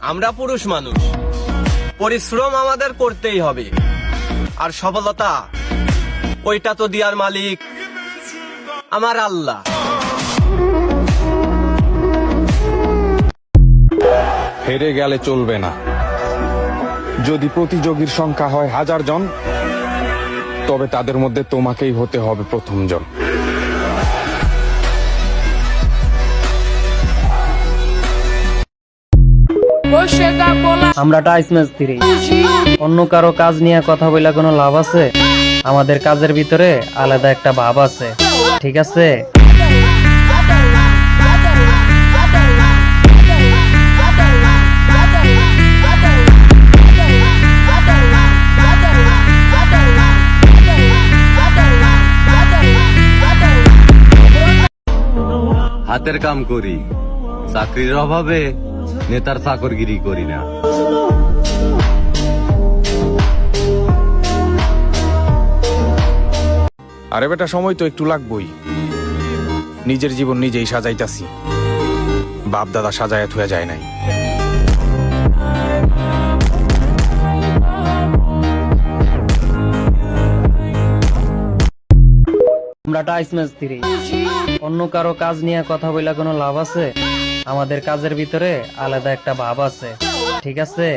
আমরা পুরুষ মানুষ, পরিশ্রম আমাদের করতেই হবে। আর সফলতা ওইটা তো দিয়ার মালিক আমার আল্লাহ। হেরে গেলে চলবে না। যদি প্রতিযোগীর সংখ্যা হয় 1000 জন, তবে তাদের মধ্যে তোমাকেই হতে হবে প্রথম জন। আমরা টাইস মিস্ত্রি, অন্য কারো কাজ নিয়ে কথা বলে কোনো লাভ আছে? আমাদের কাজের ভিতরে আলাদা একটা ভাব আছে, ঠিক আছে? হাতের কাম করি, চাকরির অভাবে নেতার চাকরগিরি করি না। আরে বেটা, সময় তো একটু লাগবই। নিজের জীবন নিজেই সাজাইতাছি, বাপ দাদা সাজায়া থুয়া যায় নাই। আমরা টাইস মিস্ত্রি, অন্য কারো কাজ নিয়ে কথা বলে কোনো লাভ আছে? আমাদের কাজের ভিতরে আলাদা একটা ভাব আছে, ঠিক আছে?